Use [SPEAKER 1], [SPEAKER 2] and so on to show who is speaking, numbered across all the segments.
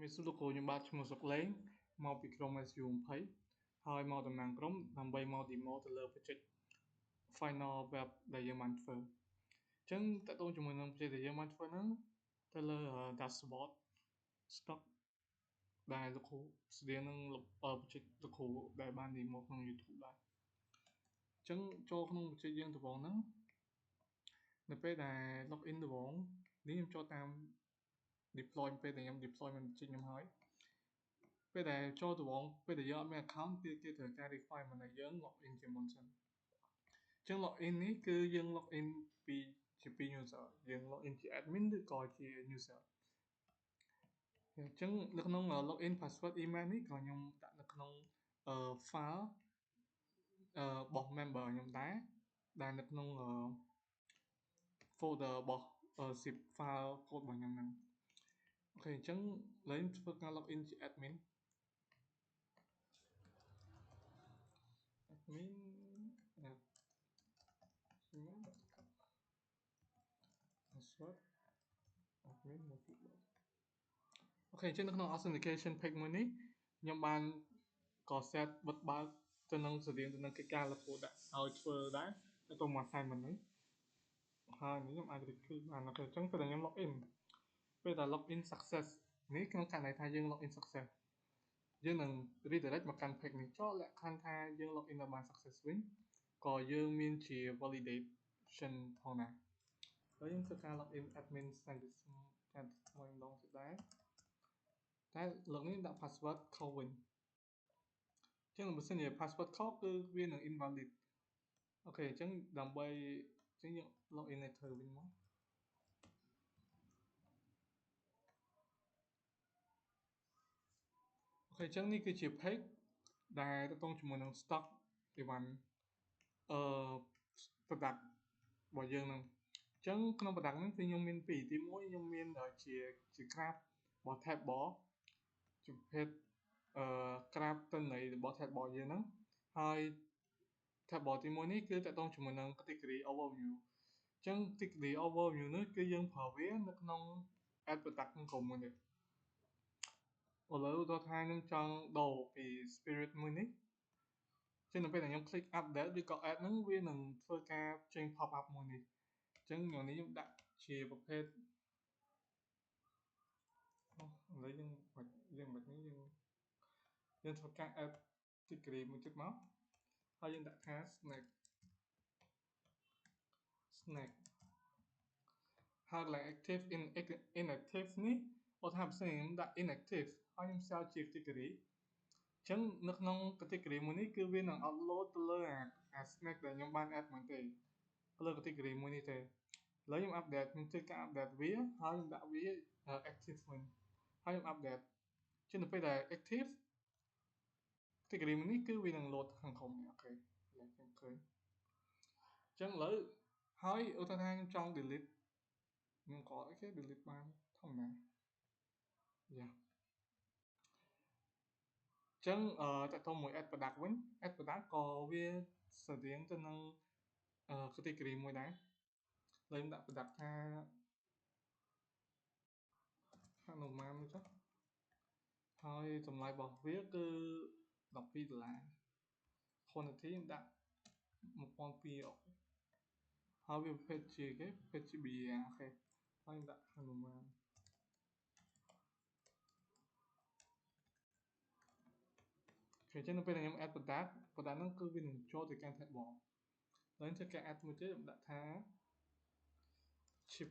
[SPEAKER 1] មានសួរលោកគ្រូខ្ញុំបាទឈ្មោះសុកលេងមកពីក្រុម SU20 ហើយមកតំណាងក្រុមដើម្បីមក demo ទៅលើ project final web ដែលយើងបានធ្វើអញ្ចឹងតើតើជាមួយនឹង project ដែលយើងបានធ្វើហ្នឹងទៅលើ dashboard stock ដែលលោកគ្រូស្តៀងនឹង project លោកគ្រូដែលបាន demo ក្នុង YouTube ដែរអញ្ចឹងចូលក្នុង project យើងដំបូងហ្នឹងនៅពេលដែល login ដំបូងនេះខ្ញុំចូលតាម deploy ពេលដែលខ្ញុំ deploy មិនជិះខ្ញុំហើយពេលដែលចូលដំបូងពេលដែលយើងអត់មាន account គេត្រូវការ requirement ឲ្យយើង login ជាមុនសិនអញ្ចឹង login នេះគឺយើង login ជាពី user យើង login ជា admin ឬក៏ជា user អញ្ចឹងនៅក្នុង login password email នេះក៏ខ្ញុំដាក់នៅក្នុងfile របស់ member ខ្ញុំដែរនៅក្នុង folder របស់ zip file code របស់ខ្ញុំហ្នឹងអូខេអញ្ចឹងឥឡូវខ្ញុំធ្វើការ login ជា admin password admin អូខេអញ្ចឹងនៅក្នុង authentication page មួយនេះខ្ញុំបានក៏ set បិទបើកទៅនឹងស្តៀងទៅនឹងកិច្ចការលោកគ្រូដាក់ឲ្យធ្វើដែរនៅក្នុង assignment នេះហើយខ្ញុំអាច recruit បានអូខេអញ្ចឹងពេលដែលខ្ញុំ login ពេលដែល login success នេះក្នុងករណីថាយើង login success យើងនឹង redirect មកកាន់ page នេះចូលលក្ខខណ្ឌថាយើង login បាន success វិញក៏យើងមានជា validation ផងដែរហើយយើងធ្វើការ login admin status កាន់ថ្មីម្ដងទៀតដែរតែលើកនេះដាក់ password ខុសវិញអញ្ចឹងបើសិនជា password ខុសគឺវានឹង invalid អូខេអញ្ចឹងដើម្បីអញ្ចឹងយើង login ឲ្យធ្វើវិញមកអូខេអញ្ចឹងនេះគឺជា page ដែលទាក់ទងជាមួយនឹង stock event product របស់យើងហ្នឹងអញ្ចឹងក្នុង product ហ្នឹងគឺខ្ញុំមានពីរទី1ខ្ញុំមានជា graph របស់ tab bar ជាប្រភេទgraph ទិន្នន័យរបស់ tab bar យើងហ្នឹងហើយ tab bar ទី1នេះគឺទាក់ទងជាមួយនឹង category overview អញ្ចឹង category overview នេះគឺយើងប្រើវានៅក្នុង add product ក្នុងក្រុមមួយនេះឥឡូវឧទាហរណ៍ថាខ្ញុំចង់ដូរពី spirit មួយនេះចឹងនៅពេលដែលខ្ញុំ click update ឬក៏ add ហ្នឹងវានឹងធ្វើការចេញ pop up មួយនេះអញ្ចឹងខ្ញុំនេះខ្ញុំដាក់ជាប្រភេទឥឡូវយើងមិននេះយើងធ្វើការ add category មួយទៀតមកហើយយើងដាក់ថា snack ហើយកន្លែង active inactive នេះឧទាហរណ៍ផ្សេងខ្ញុំដាក់ inactive ហើយខ្ញុំ save ជា category អញ្ចឹងនៅក្នុង category មួយនេះគឺវានឹង upload ទៅលើអា snack ដែលខ្ញុំបាន add មកទេទៅលើ category មួយនេះទេឥឡូវខ្ញុំ update ខ្ញុំធ្វើការ update វាហើយខ្ញុំដាក់វា active វិញហើយខ្ញុំ update អញ្ចឹងនៅពេលដែល active category មួយនេះគឺវានឹង load ខាងក្រោមនេះអូខេឥឡូវខ្ញុំឃើញអញ្ចឹងឥឡូវហើយឧទាហរណ៍ថាខ្ញុំចង់ delete ខ្ញុំក៏អីគេ delete បានធម្មតាយ៉ាអញ្ចឹងតើតើមួយ add product វិញ add product ក៏វាស្តៀងទៅនឹងcategory មួយដែរឥឡូវខ្ញុំដាក់ product ថាHanuman មួយចុះហើយតម្លៃរបស់វាគឺ$12 quantity ខ្ញុំដាក់1200ហើយវាប្រភេទជាគេប្រភេទជា BR អូខេហើយខ្ញុំដាក់ Hanumanអញ្ចឹងនៅពេលដែលខ្ញុំ add product ហ្នឹងគឺវានឹងចូលទៅកាន់ tab bar ហើយធ្វើការ add មួយទៀតខ្ញុំដាក់ថា chip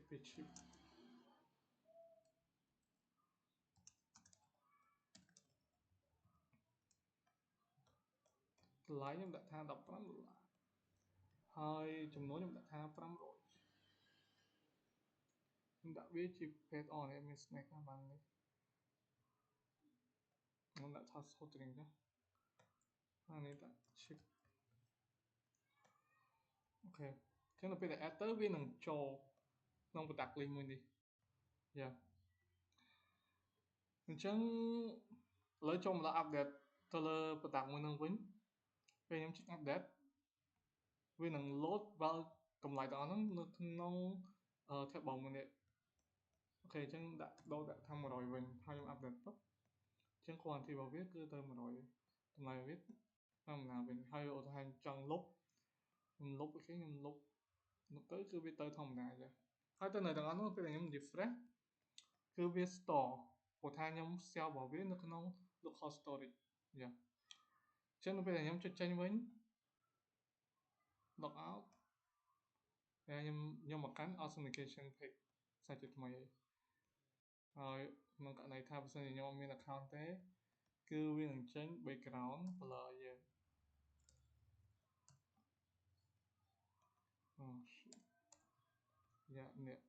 [SPEAKER 1] តម្លៃខ្ញុំដាក់ថា$15ហើយចំនួនខ្ញុំដាក់ថា500ខ្ញុំដាក់វាជាប្រភេទនេះមាន snack បាននេះខ្ញុំដាក់ថា string ចុះហើយនេះដាក់ chip អូខេអញ្ចឹងនៅពេលដែល add ទៅវានឹងចូលក្នុង product link មួយនេះយ៉ាអញ្ចឹងឥឡូវចូលមកដល់ update ទៅលើ product មួយហ្នឹងវិញពេលខ្ញុំចុច update វានឹង load ដល់កម្លាំងទាំងអស់ហ្នឹងនៅក្នុង tab bar មួយនេះ អូខេអញ្ចឹងដាក់ដូរដាក់ថា100វិញហើយខ្ញុំអាប់ដេតទៅអញ្ចឹង quantity របស់វាគឺទៅ100តម្លៃវាធម្មតាវិញហើយឧទាហរណ៍ចង់លុបខ្ញុំលុបអូខេខ្ញុំលុបទៅគឺវាទៅធម្មតាចាហើយទៅនៅទាំងអស់នោះពេលខ្ញុំ refresh គឺវា store ព្រោះថាខ្ញុំ save របស់វានៅក្នុង local storage យ៉ាអញ្ចឹងនៅពេលដែលខ្ញុំចុចចេញវិញ log out ហើយខ្ញុំមកកាន់ authentication page សាច់ជាថ្មីហើយក្នុងករណីថាបើសិនជាខ្ញុំអត់មាន account ទេគឺវានឹងចេញ background blur ឲ្យយើងយ៉ានេះ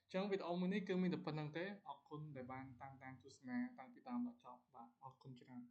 [SPEAKER 1] អញ្ចឹងវីដេអូមួយនេះគឺមានតែប៉ុណ្្នឹងទេអរគុណដែលបានតាមដានទស្សនាតាំងពីដើមដល់ចប់បាទអរគុណច្រើន